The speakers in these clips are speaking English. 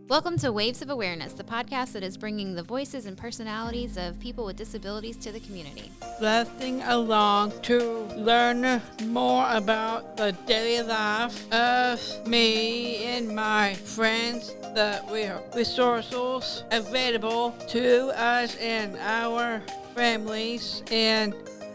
Welcome to Waves of Awareness, the podcast that is bringing the voices and personalities of people with disabilities to the community. Listening along to learn more about the daily life of me and my friends, the resources available to us and our families, and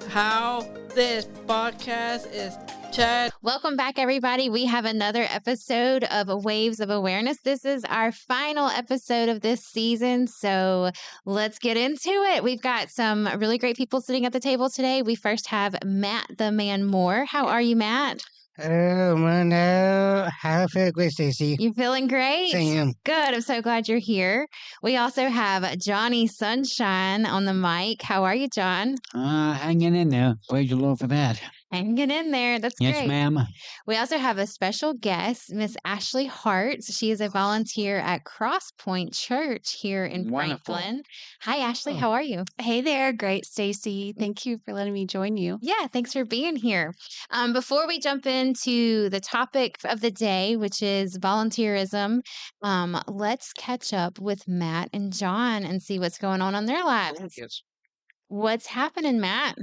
how this podcast is chat. Welcome back, everybody. We have another episode of Waves of Awareness. This is our final episode of this season, so let's get into it. We've got some really great people sitting at the table today. We first have Matt the Man Moore. How are you, Matt? Oh, well, no. I feel great, Staci. You feeling great? Same. Good. I'm so glad you're here. We also have Johnny Sunshine on the mic. How are you, John? Hanging in there. Praise the Lord for that. Hanging in there. That's Yes, great. ma'am. We also have a special guest, Miss Ashley Hart. She is a volunteer at Crosspoint Church here in Wonderful. Franklin. Hi, Ashley. How are you? Hey there. Great, Staci. Thank you for letting me join you. Yeah, thanks for being here. Before we jump into the topic of the day, which is volunteerism, let's catch up with Matt and John and see what's going on in their lives. Yes. What's happening, Matt?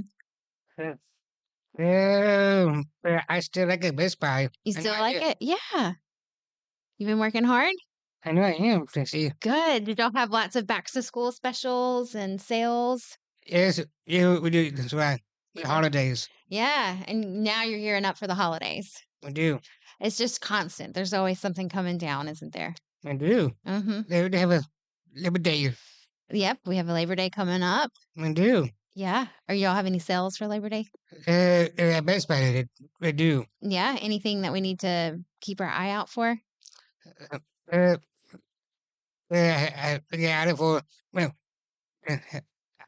I still like it Best Buy. You still like it? Yeah. You've been working hard? I know I am, Staci. Good. Did y'all have lots of back to school specials and sales? Yes, yeah, we do. That's right. The holidays. Yeah. And now you're gearing up for the holidays. We do. It's just constant. There's always something coming down, isn't there? I do. Mm-hmm. They have a Labor Day. Yep. We have a Labor Day coming up. We do. Yeah. Or y'all have any sales for Labor Day? At Best Buy, they do. Yeah. Anything that we need to keep our eye out for? Yeah, for, well,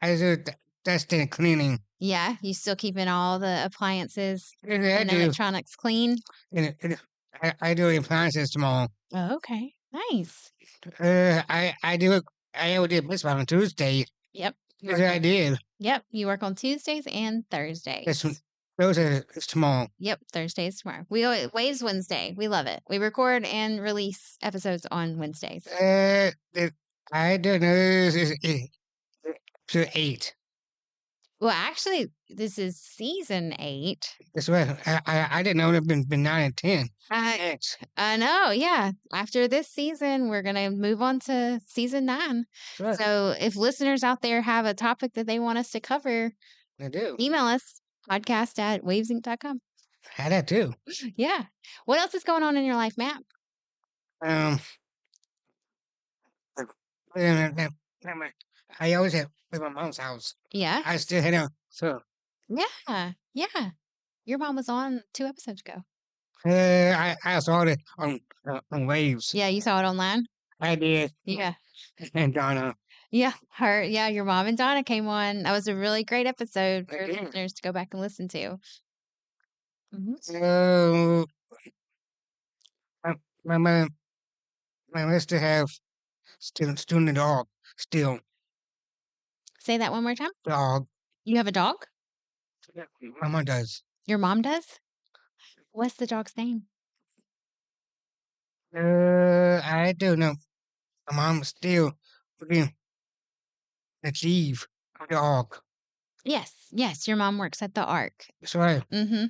I do dusting and cleaning. Yeah. You still keeping all the appliances I and do. electronics clean? I do appliances tomorrow. Oh, okay. Nice. I do. I already did Best Buy on Tuesday. Yep. Yes, I did. Yep. You work on Tuesdays and Thursdays. Those are tomorrow. Yep, Thursday is tomorrow. Waves Wednesday. We love it. We record and release episodes on Wednesdays. I don't know. It's 8. Well, actually, this is season 8. That's right. I didn't know it had been 9 and 10. I know, yeah. After this season, we're going to move on to season 9. Right. So if listeners out there have a topic that they want us to cover, I do. email us, podcast@wavesinc.com. I had that too. Yeah. What else is going on in your life, Matt? I always have with my mom's house. Yeah. I still had out. So Yeah. Yeah. Your mom was on 2 episodes ago. I saw it on Waves. Yeah, you saw it online? I did. Yeah. And Donna. Yeah, your mom and Donna came on. That was a really great episode for Yeah. listeners to go back and listen to. So my mother used to have still a dog. Still Say that one more time. dog. You have a dog? My mom does. Your mom does? What's the dog's name? I don't know. My mom still looking achieve a dog. Yes, your mom works at the Ark. That's right. Mm-hmm.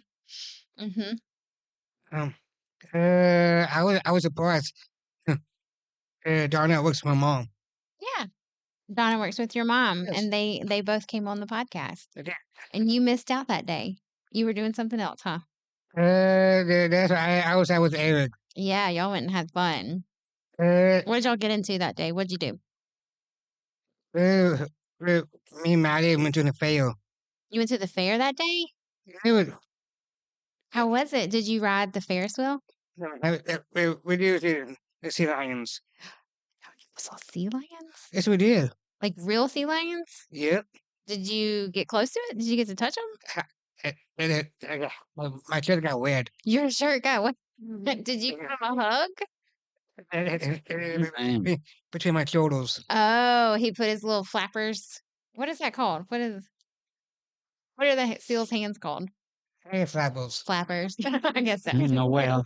Mm-hmm. I was surprised. Donna works for my mom. Yeah. Donna works with your mom, Yes. and they both came on the podcast. Yeah. And you missed out that day. You were doing something else, huh? That's why I was with Eric. Yeah, y'all went and had fun. Uh, What did y'all get into that day? What'd you do? Me and Maddie went to the fair. You went to the fair that day? It was, How was it? Did you ride the Ferris wheel? we did the sea lions. You saw sea lions? Yes, we did. Like real sea lions? Yep. Did you get close to it? Did you get to touch them? My shirt got wet. Your shirt got wet. Did you give him a hug? Between my shoulders. Oh, he put his little flappers. What is that called? What are the seal's hands called? Hey, Flappers. Flappers. I guess so. No, well,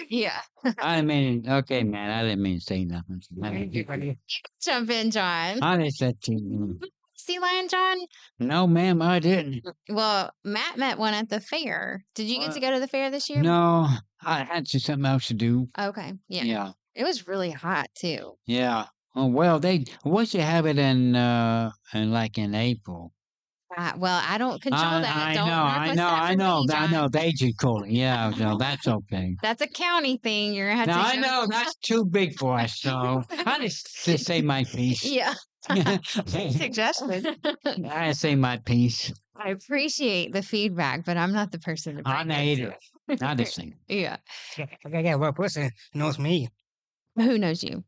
Yeah. I mean, okay, man, I didn't mean to say nothing. Jump in, John. I just said to you. Sea lion, John? No, ma'am, I didn't. Well, Matt met one at the fair. Did you get to What? go to the fair this year? No, I had something else to do. Okay. Yeah. Yeah, It was really hot too. yeah. Oh well, we should have it in April. Well, I don't control that. I Don't know, I request know, that I from know, me, I know. John. They should call it. Yeah, so that's okay. That's a county thing. You're gonna have Now to. I know that's too big for us, so I just say my piece. Yeah. Suggestion. I say my piece. I appreciate the feedback, but I'm not the person to I bring need it it. to. I just think. Yeah. I got one person knows me. Who knows you?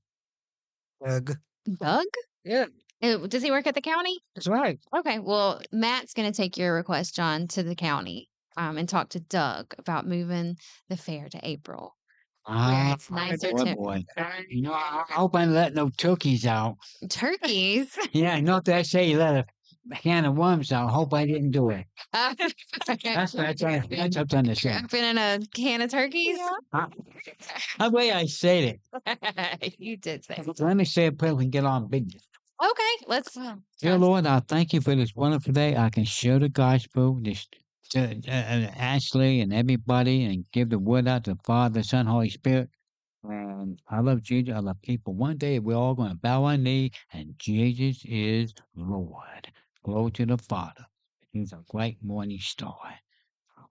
Doug. Doug? Yeah, Does he work at the county? that's right. Okay. Well, Matt's going to take your request, John, to the county and talk to Doug about moving the fair to April. Ah, it's nicer boy, to- boy. You know, I hope I let no turkeys out. Turkeys? Yeah, not that say you let a can of worms out. Hope I didn't do it. That's up to the show. Dropping in a can of turkeys? The way I said it. You did say. Let me say it quick and get on business. Okay, let's. Dear Lord, I thank you for this wonderful day. I can share the gospel to Ashley and everybody and give the word out to the Father, Son, Holy Spirit. And I love Jesus. I love people. One day we're all going to bow our knee and Jesus is Lord. Glory to the Father. He's a great morning star.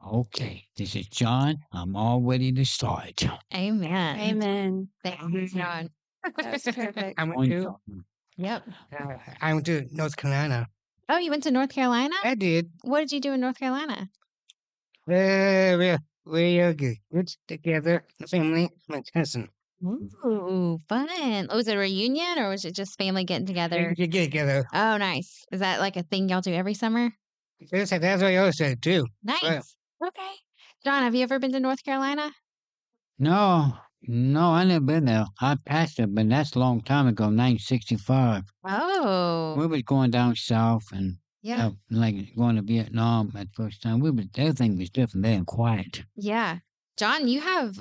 Okay, this is John. I'm all ready to start. Amen. Amen. Thank you, John. That was perfect. I went to Yep. I went to North Carolina. Oh, you went to North Carolina? I did. What did you do in North Carolina? We good together, the family, my cousin. Ooh, fun. Was it a reunion or was it just family getting together? We get together. Oh, nice. Is that like a thing y'all do every summer? That's what I always said too. Nice. Okay. John, have you ever been to North Carolina? No, I never been there. I passed it, but that's a long time ago, 1965. Oh, We was going down south and yeah. like going to Vietnam at first time. Everything was different there and quiet. Yeah. John, you have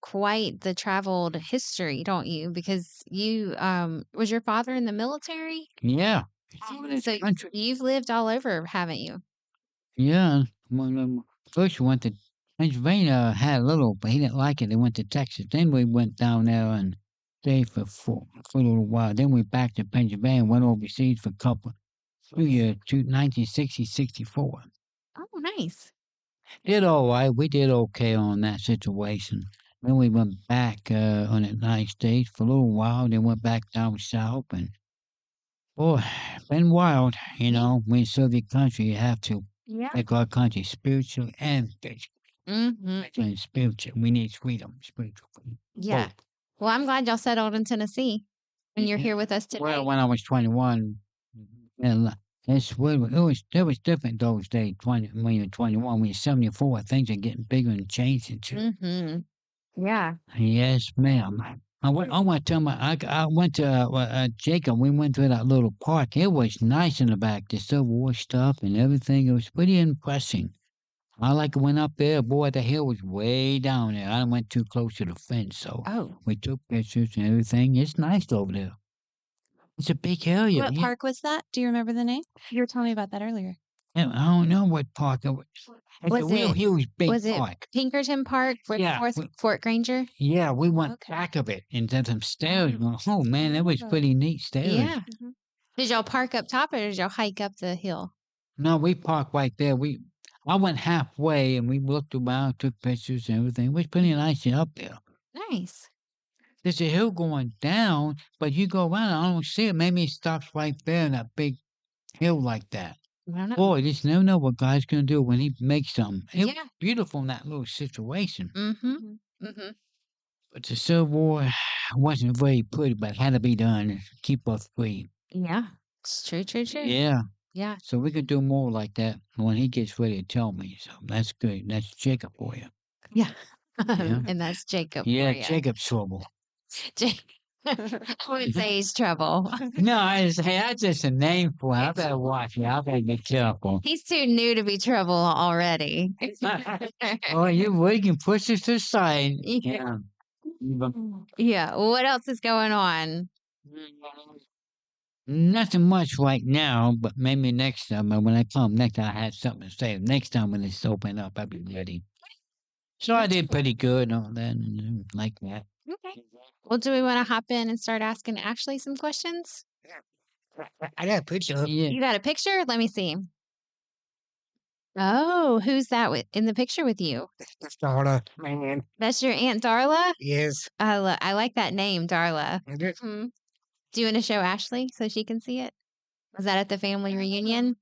quite the traveled history, don't you? Because you was your father in the military? Yeah. So Country. you've lived all over, haven't you? Yeah. First we went to Pennsylvania, had a little, but he didn't like it. They went to Texas. Then we went down there and stayed for a little while. Then we back to Pennsylvania, went overseas for a couple, 1960, 64. Oh, nice. Did all right. We did okay on that situation. Then we went back on the United States for a little while. Then went back down south and boy, been wild. You know, we in Soviet country, you have to Yeah. make our country spiritual and physical. Mm-hmm. And spiritual. We need freedom, spiritual freedom. Yeah. Both. Well, I'm glad y'all settled in Tennessee and you're Yeah. here with us today. Well, when I was 21, and it was different those days. When you're 21, when you're 74, things are getting bigger and changing too. Mm-hmm. Yeah. Yes, ma'am. I want to tell I went to Jacob. We went to that little park. It was nice in the back. The Civil War stuff and everything. It was pretty impressive. I went up there. Boy, the hill was way down there. I went too close to the fence, so Oh. we took pictures and everything. It's nice over there. It's a big area. What park was that? Do you remember the name? You were telling me about that earlier. Yeah, I don't know what park it was. It's Was a real it- huge big was it park. Pinkerton Park with Yeah, Fort Granger? Yeah, we went Okay. back of it and then some stairs. Oh man, that was Oh. pretty neat stairs. Yeah. Mhm. Did y'all park up top or did y'all hike up the hill? No, we parked right there. I went halfway and we looked around, took pictures and everything. It was pretty nice up there. Nice. There's a hill going down, but you go around, I don't see it. Maybe it stops right there in that big hill like that. I don't know. Boy, just never know what God's gonna do when He makes something. It was Yeah. beautiful in that little situation. Mm-hmm. Mhm. Mm-hmm. But the Civil War wasn't very pretty, but it had to be done to keep us free. Yeah. It's true, true, true. Yeah. Yeah. So we could do more like that when he gets ready to tell me. So that's good. That's Jacob for you. Yeah. Yeah. And that's Jacob. Yeah, for ya. Jacob's trouble. Ja- I would say he's trouble. No, hey, that's just a name for it. I better watch it. I better be careful. He's too new to be trouble already. Oh, we can push this to the side. Yeah. Yeah. Yeah. What else is going on? Nothing much right now, but maybe next time. When I come next time, I have something to say. Next time when it's open up, I'll be ready. So I did pretty good on that, like that. Okay. Well, do we want to hop in and start asking Ashley some questions? I got a picture. Yeah. You got a picture? Let me see. Oh, who's that in the picture with you? That's daughter, man. That's your Aunt Darla? Yes. I like that name, Darla. I did. Do you want to show Ashley so she can see it? Was that at the family reunion?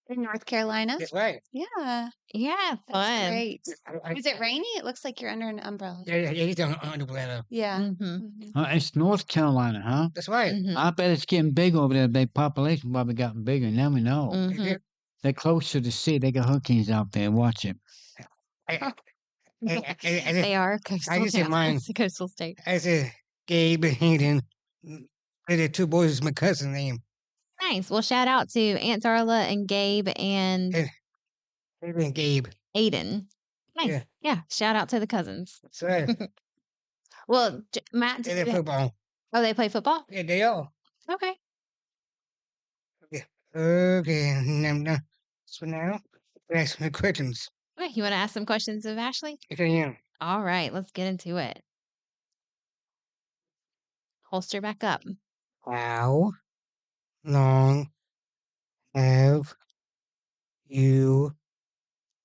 In North Carolina? That's right. Yeah. Yeah, That's fun. great. I, Is it rainy? It looks like you're under an umbrella. yeah, he's on the bladder. Yeah. Mm-hmm. Mhm. It's North Carolina, huh? That's right. Mm-hmm. I bet it's getting big over there. The population probably gotten bigger. Never know. Mm-hmm. They're close to the sea. They got hurricanes out there. Watch it. They are coastal. I just said mine. It's a coastal state. I said Gabe Hayden. The two boys is my cousin name. Nice. Well, shout out to Aunt Darla and Gabe and Gabe and Gabe. Aiden. Nice. Yeah. Yeah. Shout out to the cousins. That's right. Well, Matt, They play football. oh, they play football? Yeah, they are. Okay. Okay. Now, so now, ask me questions. Okay. You want to ask some questions of Ashley? Yes, I am. All right. Let's get into it. Holster back up. How long have you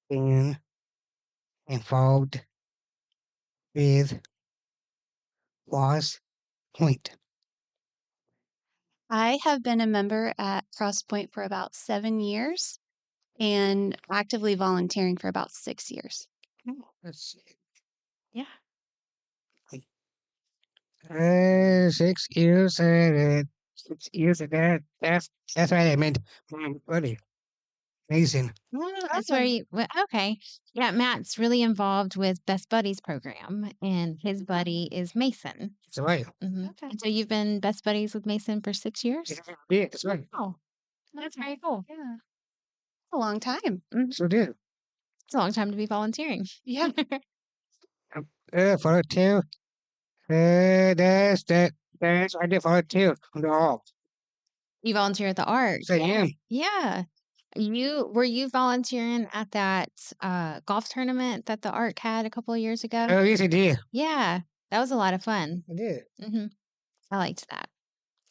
been involved with Crosspoint? I have been a member at Crosspoint for about 7 years and actively volunteering for about 6 years. Let's see. Yeah. 6 years. 6 years of that. That's right. I meant buddy. Amazing. That's where you, okay. Yeah. Matt's really involved with Best Buddies program, and his buddy is Mason. That's right. Okay. So you've been Best Buddies with Mason for 6 years? Yeah, that's right. Oh, that's very cool. Yeah. A long time. So did. It's a long time to be volunteering. Yeah. Volunteer. That's I did volunteer on the hall. You volunteer at the Ark. So I am. Yeah. Were you volunteering at that golf tournament that the Ark had a couple of years ago? Oh, yes, I did. Yeah. That was a lot of fun. I did. I liked that.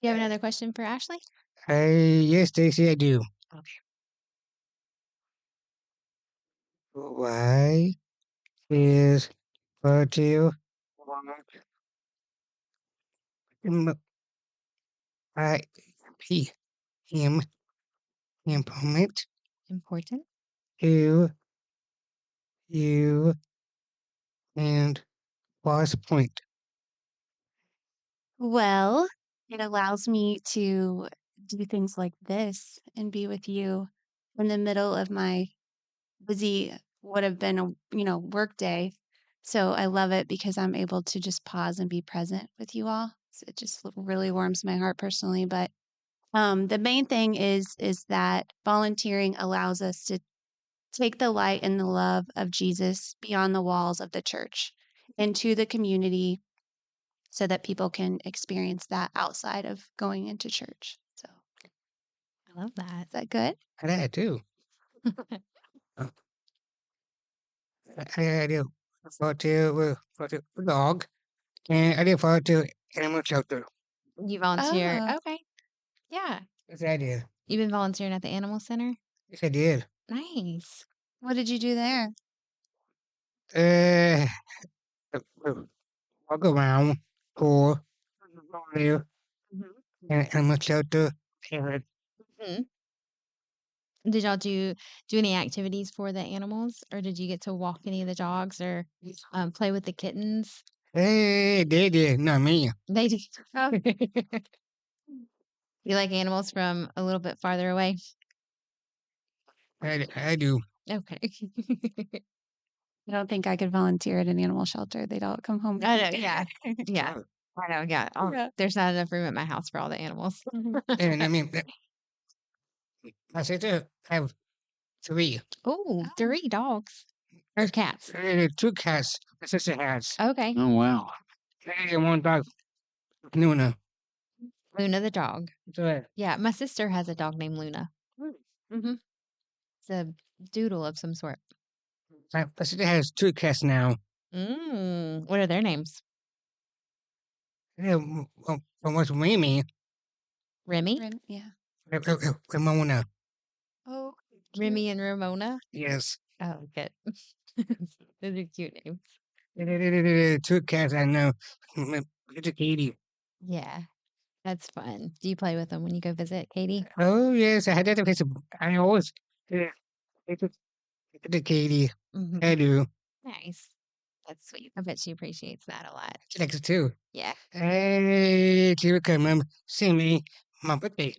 Do you have another question for Ashley? Yes, Stacy, I do. Okay. Why is volunteer I P him important Important. to you and Crosspoint? Well, it allows me to do things like this and be with you in the middle of my busy, would have been a work day. So I love it because I'm able to just pause and be present with you all. So it just really warms my heart personally. But the main thing is that volunteering allows us to take the light and the love of Jesus beyond the walls of the church into the community so that people can experience that outside of going into church. So I love that. is that good? I did too. I did volunteer with dog, and I did volunteer animal shelter. You volunteer. Oh. Okay. Yeah. Yes, I did. You've been volunteering at the animal center? Yes, I did. Nice. What did you do there? Walk around, tour, volunteer, and animal shelter. And Did y'all do any activities for the animals, or did you get to walk any of the dogs or play with the kittens? hey, they did, not me. They did. You like animals from a little bit farther away? I do. Okay. I don't think I could volunteer at an animal shelter. They'd all come home. I know, yeah. Yeah. I know, yeah. Yeah. There's not enough room at my house for all the animals. And I mean, my sister have 3. Oh, 3 dogs or cats. And 2 cats my sister has. Okay. Oh, wow. And 1 dog, Luna. Luna the dog. So, Yeah, my sister has a dog named Luna. Mm-hmm. It's a doodle of some sort. my sister has 2 cats now. What are their names? Yeah, one was Mimi, Remy? Yeah. Ramona. Oh, Remy and Ramona? Yes. Oh, good. Those are cute names. 2 cats I know. It's Katie. Yeah, that's fun. Do you play with them when you go visit, Katie? Oh, yes, I had that place. I always, it's a Katie. Mhm. I do. Nice. That's sweet. I bet she appreciates that a lot. She likes it too. Yeah. Hey, she would come see me my birthday.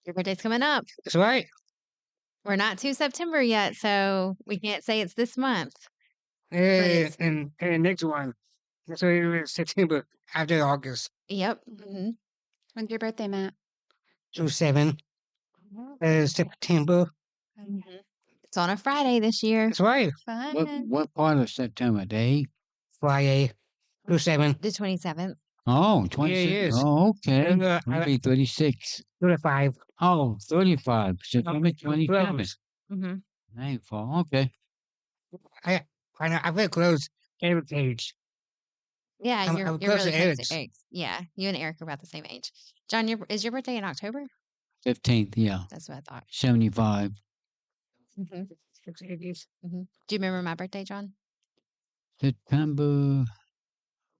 Your birthday's coming up. That's right. We're not to September yet, so we can't say it's this month. it's- And next one. So it was September after August. Yep. when's your birthday, Matt? 7. September. It's on a Friday this year. That's right. Fun. What part of September? Day? Friday. 7. The 27th. Oh, 26. yes. Oh, okay. And, I'll be 36. 5. Oh, 35. September 27th. Mm-hmm. Nightfall. Okay. I'm very close to Eric's age. Yeah, I'm you're close really to close Eric's. to Eric's. Yeah, you and Eric are about the same age. John, is your birthday in October? 15th. Yeah. That's what I thought. 75. Mm-hmm. 6 ages. Do you remember my birthday, John? September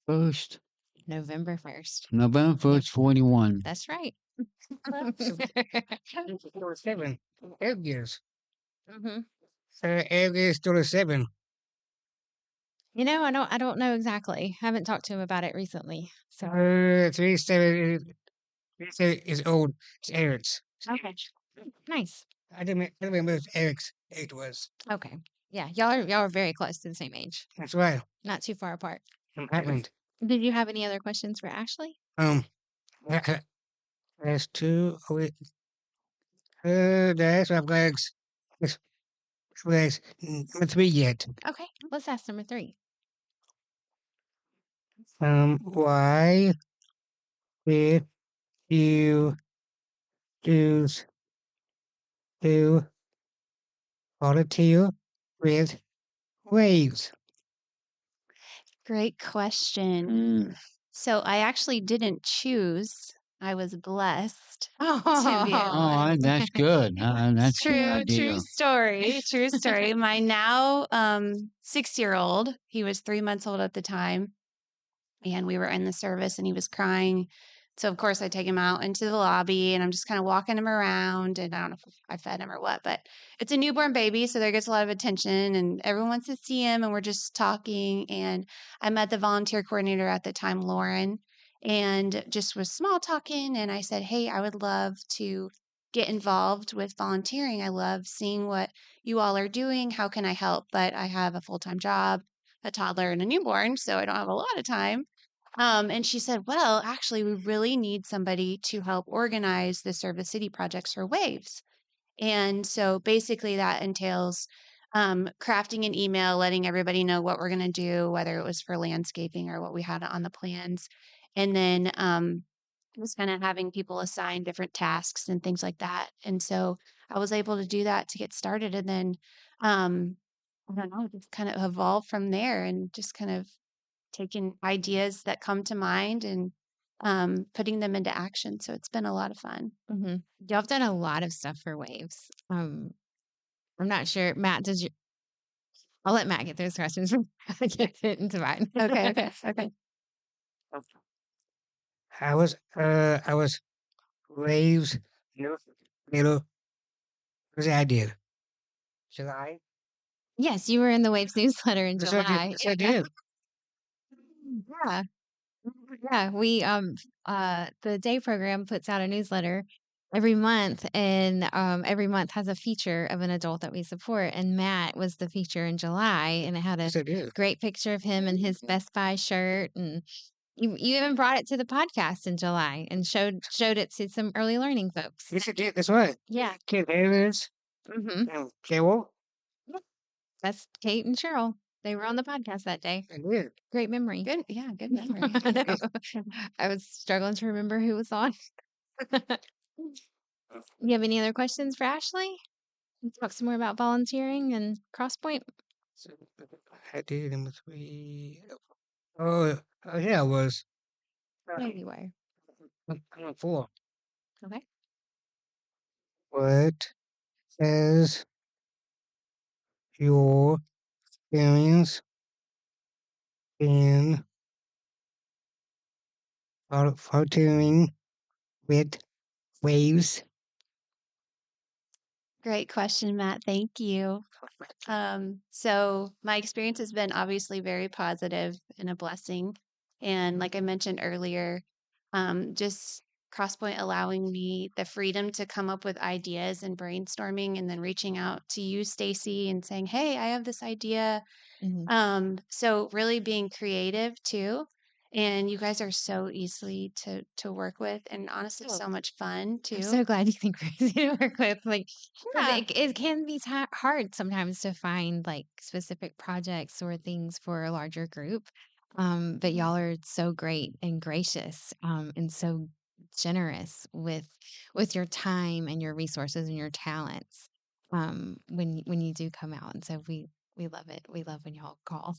1st. November 1st. November 1st, 41. That's right. 7. 8 years. Mm-hmm. 8 years, 7. You know, I don't know exactly. I haven't talked to him about it recently. So 37 is old. It's Eric's. okay, nice. I didn't remember what Eric's age was. Okay, yeah, y'all are very close to the same age, That's right. not too far apart. Happened. Did you have any other questions for Ashley? There's 2. There's 5 legs. There's number 3 yet. Okay, let's ask number 3. Why did you choose to volunteer with waves? Great question. So I actually didn't choose. I was blessed. Oh, that's good. That's a good idea. True story. True story. My now 6-year-old, he was 3 months old at the time, and we were in the service and he was crying. So of course I take him out into the lobby and I'm just kind of walking him around, and I don't know if I fed him or what, but it's a newborn baby, so there gets a lot of attention and everyone wants to see him, and we're just talking. And I met the volunteer coordinator at the time, Lauren, and just was small talking. And I said, hey, I would love to get involved with volunteering. I love seeing what you all are doing. How can I help? But I have a full-time job, a toddler, and a newborn, so I don't have a lot of time. And she said, well, actually, we really need somebody to help organize the Service City projects for Waves. And so basically that entails crafting an email, letting everybody know what we're going to do, whether it was for landscaping or what we had on the plans. And then just kind of having people assign different tasks and things like that. And so I was able to do that to get started. And then, I don't know, just kind of evolved from there, and just kind of taking ideas that come to mind and putting them into action. So it's been a lot of fun. Mm-hmm. Y'all have done a lot of stuff for Waves. I'm not sure, Matt. I'll let Matt get those questions before I get into mine. Okay. I was waves little was I did. July? Yes, you were in the Waves newsletter in Yes, July. Yes, I did. Yeah. Yeah, we the day program puts out a newsletter every month, and every month has a feature of an adult that we support, and Matt was the feature in July, and it had a Yes, I did. great picture of him in his Best Buy shirt, and You even brought it to the podcast in July and showed it to some early learning folks. Yes, I did. That's right. Yeah. Kid Harris Mm-hmm. and Carol. That's Kate and Cheryl. They were on the podcast that day. I did. Great memory. Good. Yeah, good memory. I know. I was struggling to remember who was on. You have any other questions for Ashley? Talk some more about volunteering and Crosspoint. So, I did number 3. Oh, yeah, I was. There you were. Number 4. Okay. What has your experience been volunteering with waves? Great question, Matt. Thank you. So my experience has been obviously very positive and a blessing. And like I mentioned earlier, just Crosspoint allowing me the freedom to come up with ideas and brainstorming and then reaching out to you, Staci, and saying, hey, I have this idea. So really being creative too. And you guys are so easily to work with and honestly Oh, so much fun I'm too. so glad you think we're easy to work with. Like, 'cause Yeah. it can be hard sometimes to find like specific projects or things for a larger group. But y'all are so great and gracious, and so generous with your time and your resources and your talents. When you do come out, and so we love it. We love when y'all call.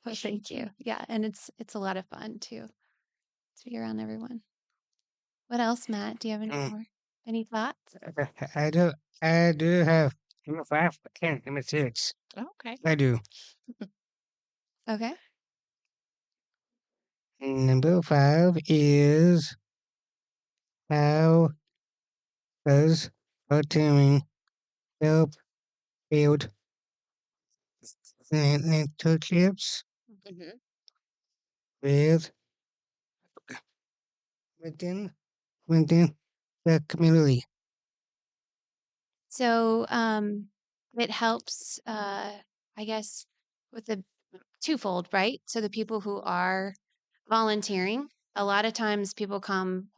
Well, thank you. Yeah, and it's a lot of fun too to be around everyone. What else, Matt? Do you have any Mm, more? Any thoughts? I do. I do have number 5 and number 6. Okay. I do. Okay. Number 5 is how does volunteering help build relationships Mm-hmm. with within within the community? So, it helps, I guess, with the twofold, right? So the people who are volunteering, a lot of times people come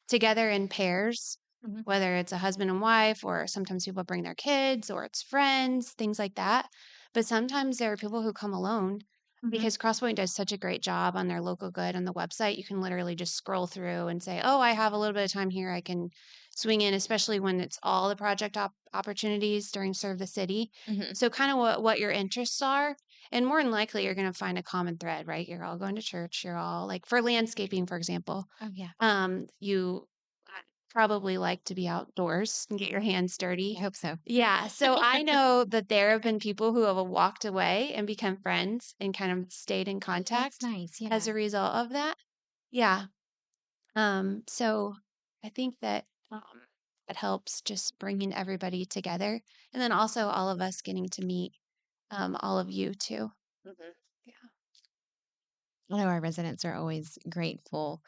together in pairs, Mhm. whether it's a husband and wife, or sometimes people bring their kids, or it's friends, things like that. But sometimes there are people who come alone because Crosspoint does such a great job on their local good on the website. You can literally just scroll through and say, oh, I have a little bit of time here. I can swing in, especially when it's all the project opportunities during Serve the City. Mhm. So, kind of what your interests are. And more than likely, you're going to find a common thread, right? You're all going to church. You're all like for landscaping, for example. Oh yeah. You probably like to be outdoors and get your hands I dirty. hope so. Yeah. So I know that there have been people who have walked away and become friends and kind of stayed in That's contact nice. as Yeah. a result of that. Yeah. So I think that it helps just bringing everybody together. And then also all of us getting to meet all of you too. Mhm. Yeah. I know our residents are always grateful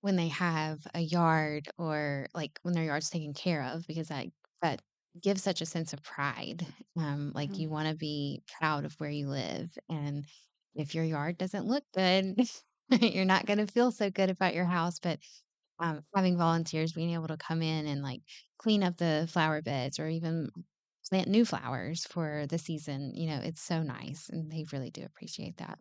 when they have a yard or like when their yard's taken care of because that gives such a sense of pride. Like Mhm. you want to be proud of where you live, and if your yard doesn't look good, you're not going to feel so good about your house. But having volunteers being able to come in and like clean up the flower beds or even plant new flowers for the season, it's so nice, and they really do appreciate that.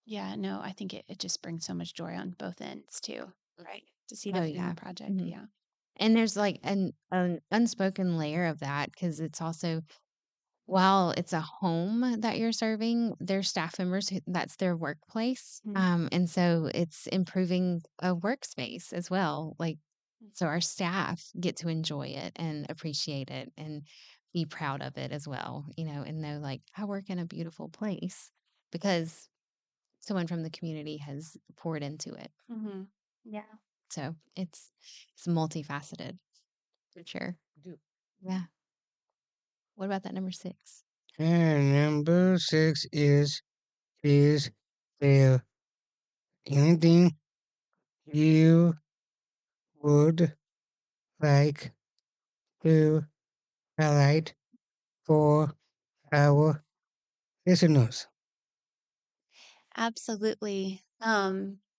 Yeah, no, I think it just brings so much joy on both ends too, right? To see Oh the yeah. finished project. Mhm. Yeah. And there's like an unspoken layer of that because it's also while it's a home that you're serving, there's staff members that's their workplace. Mhm. And so it's improving a workspace as well. Like, so our staff get to enjoy it and appreciate it and be proud of it as well, and know like I work in a beautiful place because someone from the community has poured into it. Mhm. Yeah. So it's multifaceted for sure. Do. Yeah. What about that number 6? And number 6 is there anything you would like to highlight for our listeners? Absolutely.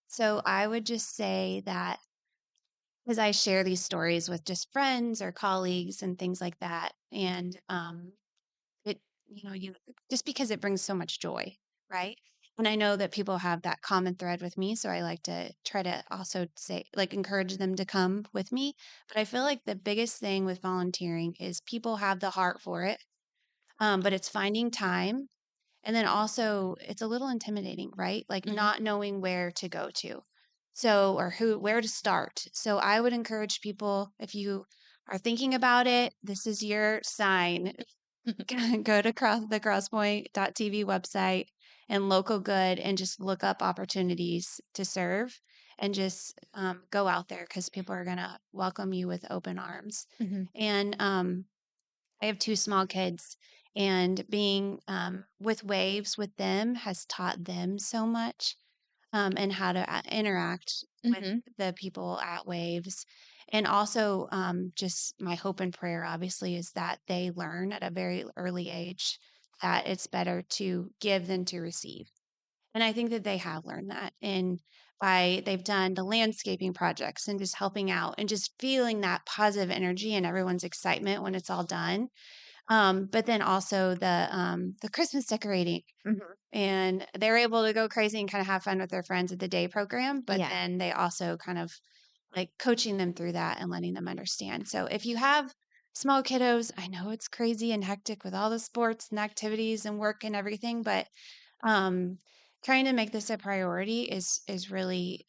So I would just say that as I share these stories with just friends or colleagues and things like that, and it, you just because it brings so much joy, right? And I know that people have that common thread with me, so I like to try to also say, like, encourage them to come with me. But I feel like the biggest thing with volunteering is people have the heart for it, but it's finding time. And then also, it's a little intimidating, right? Like Mhm. not knowing where to go to. So, or where to start. So, I would encourage people, if you are thinking about it, this is your sign. Go to the crosspoint.tv website and local good and just look up opportunities to serve and just go out there because people are going to welcome you with open arms. Mhm. And I have two small kids, and being with Waves with them has taught them so much, and how to interact with Mhm. the people at Waves. And also, just my hope and prayer, obviously, is that they learn at a very early age that it's better to give than to receive. And I think that they have learned that. And they've done the landscaping projects and just helping out and just feeling that positive energy and everyone's excitement when it's all done, but then also the Christmas decorating, Mhm. and they're able to go crazy and kind of have fun with their friends at the day program. But Yeah. then they also kind of like coaching them through that and letting them understand. So if you have small kiddos, I know it's crazy and hectic with all the sports and activities and work and everything, but um, trying to make this a priority is really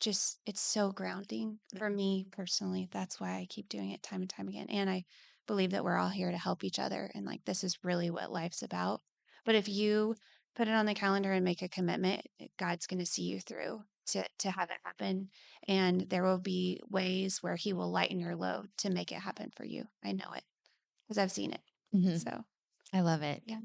just it's so grounding for me personally. That's why I keep doing it time and time again. And I believe that we're all here to help each other, and like this is really what life's about. But if you put it on the calendar and make a commitment, God's going to see you through to have it happen, and there will be ways where He will lighten your load to make it happen for you. I know it because I've seen it. Mhm. So I love it. yeah.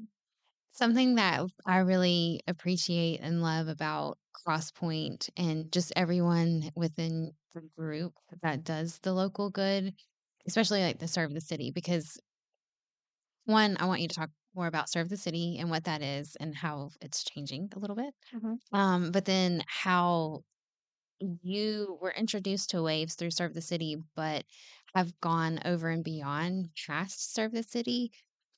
Something that I really appreciate and love about Crosspoint and just everyone within the group that does the local good, especially like the Serve the City, because one, I want you to talk more about Serve the City and what that is and how it's changing a little bit. Mhm. But then how you were introduced to Waves through Serve the City, but have gone over and beyond past Serve the City.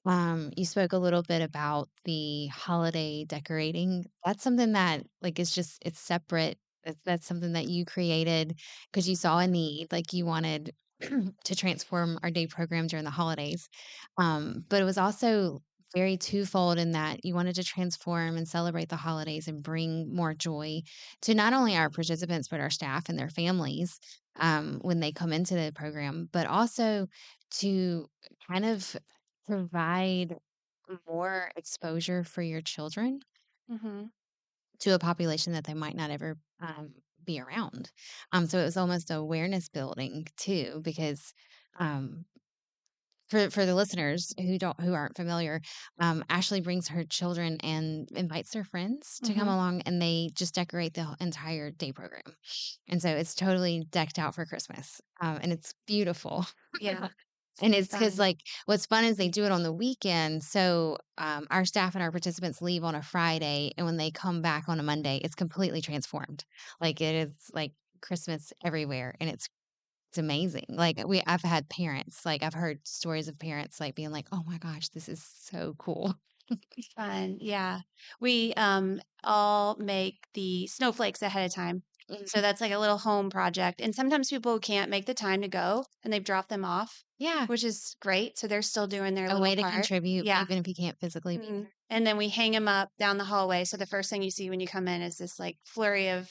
You spoke a little bit about the holiday decorating. That's something that like is just it's separate. That's something that you created because you saw a need, like you wanted to transform our day program during the holidays. But it was also very twofold in that you wanted to transform and celebrate the holidays and bring more joy to not only our participants but our staff and their families when they come into the program, but also to kind of provide more exposure for your children Mhm. to a population that they might not ever be around. So it was almost awareness building too, because um, for the listeners who aren't familiar, Ashley brings her children and invites their friends to come Mhm. along, and they just decorate the entire day program. And so it's totally decked out for Christmas, and it's beautiful. Yeah. And it's because, Fun. like, what's fun is they do it on the weekend. So our staff and our participants leave on a Friday, and when they come back on a Monday, it's completely transformed. Like it is like Christmas everywhere, and it's amazing. Like I've had parents, like I've heard stories of parents like being like, "Oh my gosh, this is so cool." Fun. Yeah. We all make the snowflakes ahead of time. So Mhm. that's like a little home project. And sometimes people can't make the time to go and they've dropped them off, Yeah, which is great. So they're still doing their a little way to part. contribute, Yeah. even if you can't physically be Mhm. there. And then we hang them up down the hallway. So the first thing you see when you come in is this like flurry of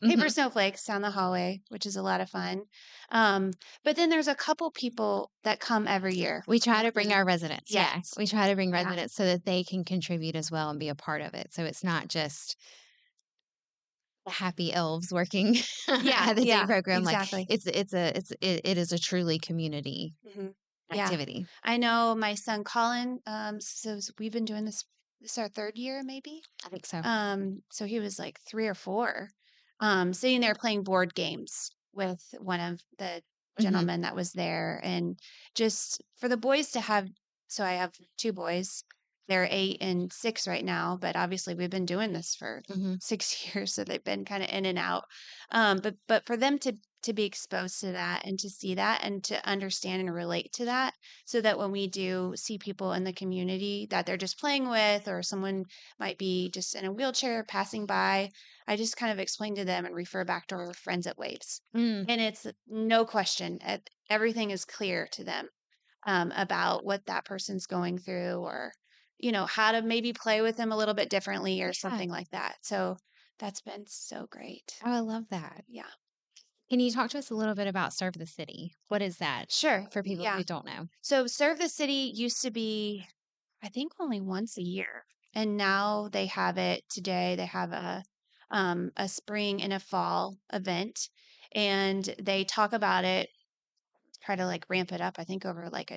paper Mhm. snowflakes down the hallway, which is a lot of fun. Um, but then there's a couple people that come every year. We try to bring And our residents. Yeah, yes. we try to bring Yeah. residents so that they can contribute as well and be a part of it. So it's not just the happy elves working Yeah. at the day Yeah. program. Like Exactly. it is a truly community Mhm. Yeah. activity. I know my son Colin, we've been doing this is our third year maybe. I think so. So he was like 3 or 4, sitting there playing board games with one of the Hmm. gentlemen that was there, and just for the boys to have, so I have 2 boys, they're 8 and 6 right now, but obviously we've been doing this for Mm-hmm. 6 years, so they've been kind of in and out. But for them to be exposed to that and to see that and to understand and relate to that, so that when we do see people in the community that they're just playing with, or someone might be just in a wheelchair passing by, I just kind of explain to them and refer back to our friends at Waves. Mm. And it's no question, everything is clear to them about what that person's going through, or, how to maybe play with them a little bit differently or Yeah. something like that. So that's been so great. Oh, I love that. Yeah. Can you talk to us a little bit about Serve the City? What is that Sure. for people Yeah. who don't know? So Serve the City used to be, I think, only once a year. And now they have it today. They have a spring and a fall event, and they talk about it, try to like ramp it up, I think over like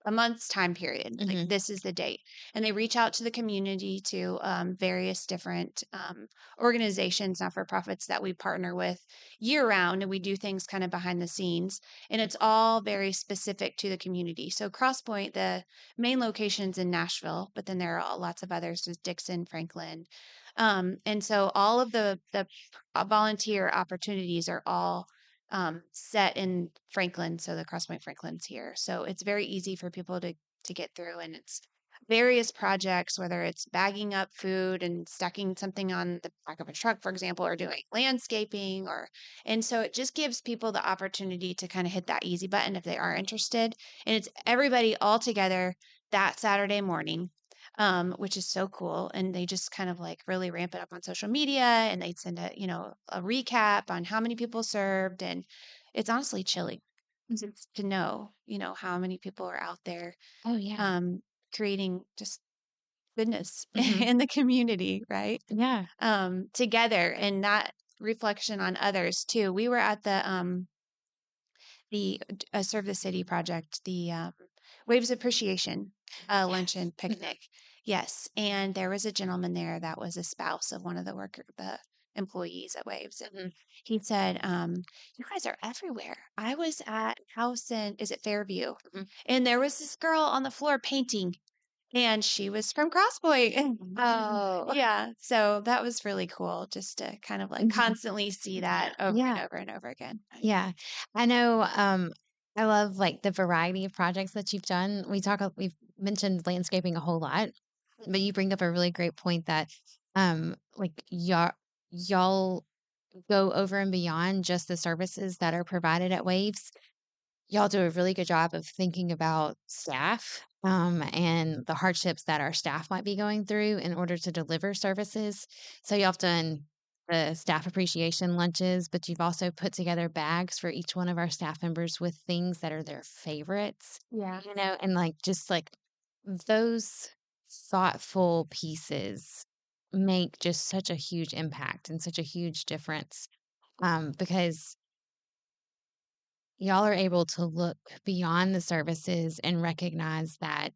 a month's time period. Like Mm-hmm. this is the date. And they reach out to the community, to various different organizations, not for profits that we partner with year round. And we do things kind of behind the scenes. And it's all very specific to the community. So Crosspoint, the main location's in Nashville, but then there are lots of others, there's Dixon, Franklin. And so all of the volunteer opportunities are all set in Franklin. So the Crosspoint Franklin's here. So it's very easy for people to get through, and it's various projects, whether it's bagging up food and stacking something on the back of a truck, for example, or doing landscaping, and so it just gives people the opportunity to kind of hit that easy button if they are interested. And it's everybody all together that Saturday morning. Which is so cool. And they just kind of like really ramp it up on social media, and they'd send a recap on how many people served. And it's honestly chilling to know, how many people are out there, Oh, yeah. creating just goodness Mm-hmm. in the community, right? Yeah. Together, and that reflection on others too. We were at the Serve the City project, the Waves Appreciation luncheon Mm-hmm. picnic. Yes, and there was a gentleman there that was a spouse of one of the employees at Waves, and Mm-hmm. he said, "You guys are everywhere. I was at house in, is it Fairview, Mm-hmm. and there was this girl on the floor painting." And she was from Crosspoint. Oh, Yeah. So that was really cool, just to kind of like Mhm. constantly see that over and Yeah. over and over again. Yeah. I know, I love like the variety of projects that you've done. We've mentioned landscaping a whole lot, but you bring up a really great point that like y'all go over and beyond just the services that are provided at Waves. Y'all do a really good job of thinking about staff, and the hardships that our staff might be going through in order to deliver services. So y'all have done the staff appreciation lunches, but you've also put together bags for each one of our staff members with things that are their favorites, Yeah. and like just like those thoughtful pieces make just such a huge impact and such a huge difference, because y'all are able to look beyond the services and recognize that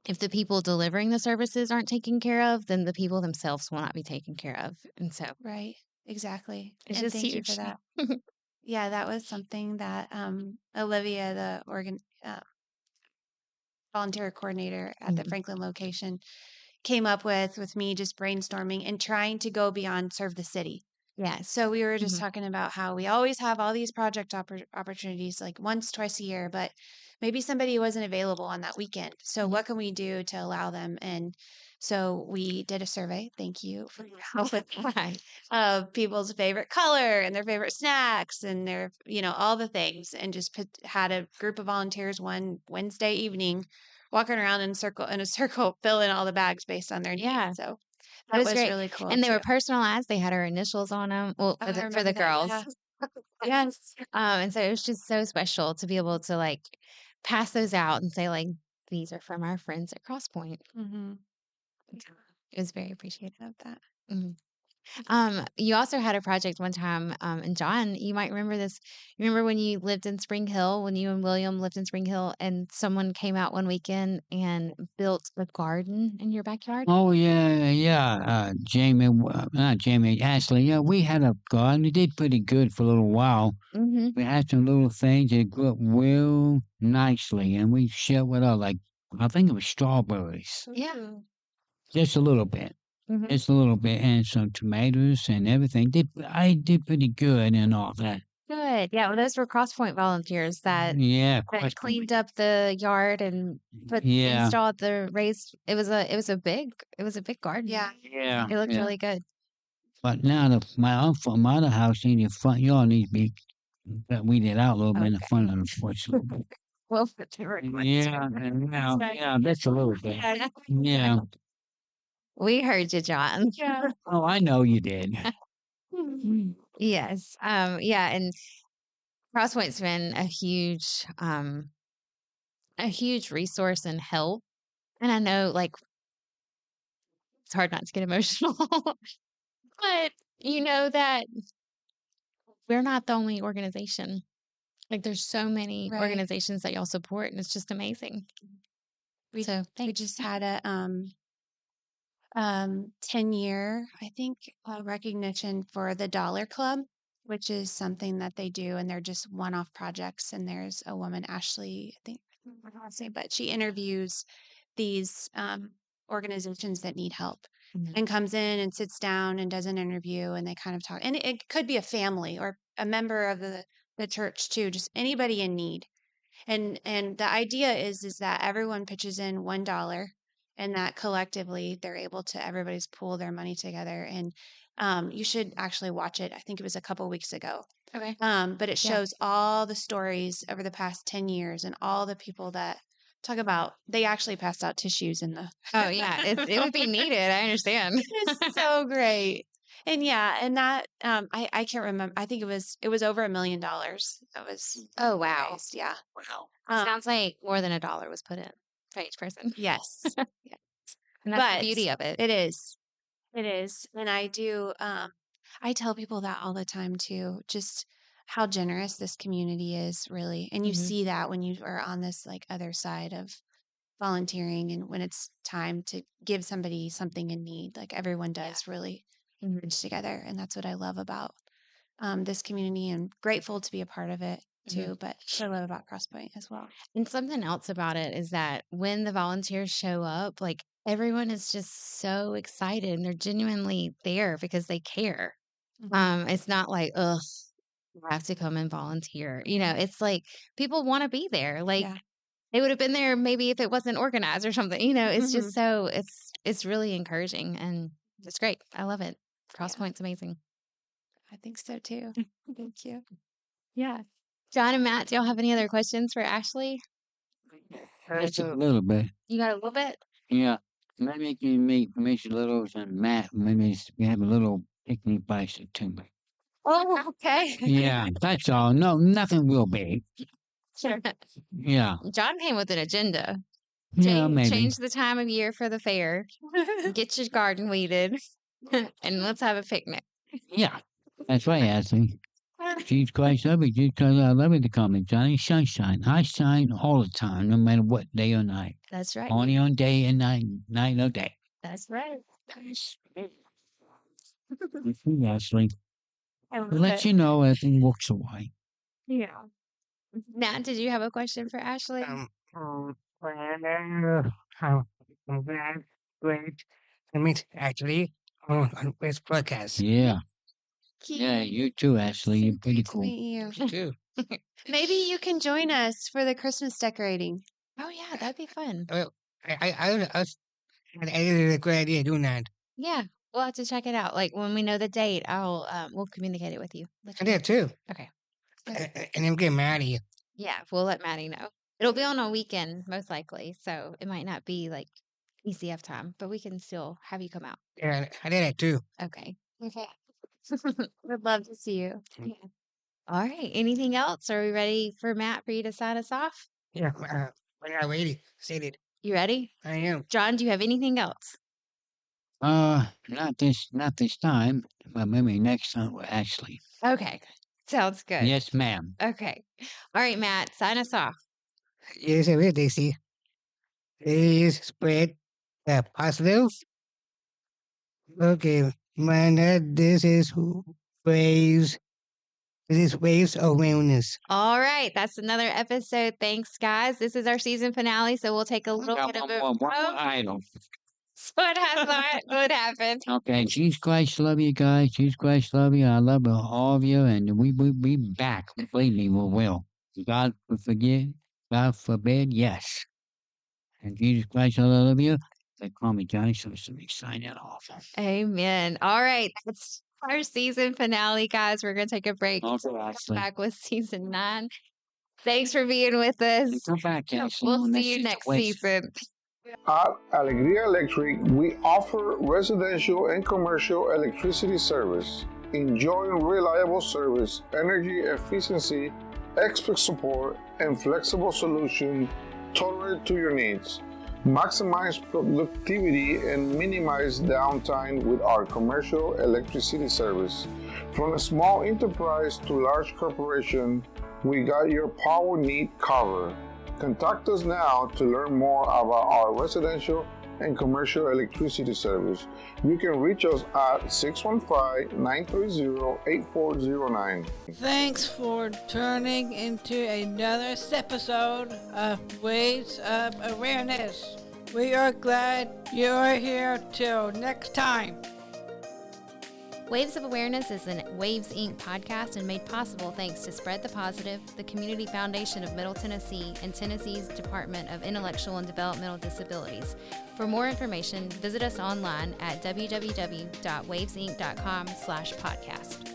if the people delivering the services aren't taken care of, then the people themselves will not be taken care of. And so Right. Exactly. it's And just thank you for huge. that. Yeah, that was something that Olivia, the volunteer coordinator at the Mhm. Franklin location, came up with me just brainstorming and trying to go beyond Serve the City. Yes. So we were just Mhm. talking about how we always have all these project opportunities like once, twice a year, but maybe somebody wasn't available on that weekend. So Mhm. what can we do to allow them? And so we did a survey. Thank you for your help with that. Of people's favorite color and their favorite snacks and their, all the things, and just had a group of volunteers one Wednesday evening walking around in a circle, filling all the bags based on their Yeah. needs. So It that was was great. really cool And they too. were personalized. They had our initials on them. Well, Oh, for I for the remember that. girls. Yeah. Yes. And so it was just so special to be able to like pass those out and say like, these are from our friends at Crosspoint. Mm-hmm. It was very appreciated. Love that. Mhm. You also had a project one time, and John, you might remember this. You remember when you lived in Spring Hill, when you and William lived in Spring Hill, and someone came out one weekend and built a garden in your backyard? Oh yeah, yeah. Jamie, not Jamie, Ashley. Yeah, we had a garden. We did pretty good for a little while. Mm-hmm. We had some little things that grew up real nicely, and we shared with others, like I think it was strawberries, Yeah. just a little bit. Mhm. Just a little bit, and some tomatoes and everything. I did pretty good and all that. Good. Yeah, well, those were Crosspoint volunteers Yeah, that Crosspoint. cleaned up the yard and Yeah, installed the raised. It was a big garden. Yeah. yeah, It looked yeah. really good. But now my other house in the front yard needs to be weeded out a little bit in the Okay. front, unfortunately. We'll put the request. Yeah, and now, yeah, that's a little bit. Yeah. We heard you, John. Yeah. Oh, I know you did. Yes. Yeah, and Crosspoint's been a huge resource and help. And I know like it's hard not to get emotional. But you know that we're not the only organization. Like there's so many Right. organizations that y'all support and it's just amazing. We So we thanks. just had a 10-year, I think, recognition for the Dollar Club, which is something that they do, and they're just one-off projects. And there's a woman, Ashley, I think, I don't know how to say, but she interviews these organizations that need help Mhm. and comes in and sits down and does an interview, and they kind of talk. And it could be a family or a member of the church too, just anybody in need. And the idea is that everyone pitches in $1, and that collectively they're able to everybody's pool their money together. And you should actually watch it. I think it was a couple weeks ago. Okay. But it Yeah. shows all the stories over the past 10 years and all the people that talk about. They actually passed out tissues in the. Oh yeah, it would be needed. I understand. It's so great. And yeah, and that I can't remember. I think it was over $1 million. That was Oh wow. raised. Yeah. Wow. Sounds like more than $1 was put in by each person. Yes. Yeah. And that's the But beauty of it. it is. It is. And I do I tell people that all the time too, just how generous this community is really. And you Mhm. see that when you are on this like other side of volunteering, and when it's time to give somebody something in need, like everyone does really Mhm. bridge together. And that's what I love about this community, and grateful to be a part of it too. But what I love about Crosspoint as well. And something else about it is that when the volunteers show up, like everyone is just so excited and they're genuinely there because they care. It's not like, ugh, you have to come and volunteer. You know, it's like people want to be there. Like Yeah. they would have been there maybe if it wasn't organized or something. You know, it's Mhm. just so it's really encouraging and it's great. I love it. Crosspoint's amazing. I think so too. Thank you. Yeah. John and Matt, do y'all have any other questions for Ashley? Just a little bit. You got a little bit? Yeah. Maybe you can meet Miss Littles and Matt. Maybe we have a little picnic bicycle. Oh, okay. Yeah, that's all. No, nothing real big. Sure. Yeah. John came with an agenda. Yeah, maybe. Change the time of year for the fair. Get your garden weeded. And let's have a picnic. Yeah. That's right, Ashley. Jesus Christ, love you. Jesus Christ, I love you to call me Johnny Sunshine. I shine all the time, no matter what day or night. That's right. Only on day and night, night or day. That's right. That's Ashley. I love Let it. you know everything works away. Yeah. Matt, did you have a question for Ashley? Well, I'm glad, great to meet actually on this podcast. Yeah. Cute. Yeah, you too, Ashley. So You're pretty great to cool. meet you. You too. Maybe you can join us for the Christmas decorating. Oh yeah, that'd be fun. Well, I had a great idea doing that. Yeah. We'll have to check it out. Like when we know the date, we'll communicate it with you. Let I you know. did too. Okay. And I'm getting mad at you. Yeah, we'll let Maddie know. It'll be on a weekend, most likely. So it might not be like ECF time, but we can still have you come out. Yeah, I did that too. Okay. Okay. Would love to see you. Yeah. All right. Anything else? Are we ready for Matt for you to sign us off? Yeah, when I'm ready, said it. You ready? I am. John, do you have anything else? Not this time, but maybe next time with Ashley. Okay. Sounds good. Yes, ma'am. Okay. All right, Matt, sign us off. Yes, I will, Daisy. Please spread the positive. Okay, man, this is praise This is Waves of Wellness. All right. That's another episode. Thanks, guys. This is our season finale, so we'll take a little Got bit of one more Oh, item. what happened? What happened? Okay, Jesus Christ love you guys. Jesus Christ love you. I love all of you, and we be back. Believe me, we will. God forgive. God forbid, yes. And Jesus Christ, I love you. They call me Johnny, so we sign it off. Amen. All right. That's our season finale, guys. We're going to take a break. Also, Ashley. Back with season 9. Thanks for being with us. Come back, Ashley. We'll when see this you is next the way- season. At Alegria Electric, we offer residential and commercial electricity service. Enjoying reliable service, energy efficiency, expert support, and flexible solution tailored to your needs. Maximize productivity and minimize downtime with our commercial electricity service. From a small enterprise to large corporation, we got your power need covered. Contact us now to learn more about our residential and commercial electricity service. You can reach us at 615-930-8409. Thanks for turning into another episode of Waves of Awareness. We are glad you're here till next time. Waves of Awareness is a Waves Inc. podcast and made possible thanks to Spread the Positive, the Community Foundation of Middle Tennessee, and Tennessee's Department of Intellectual and Developmental Disabilities. For more information, visit us online at www.wavesinc.com/podcast.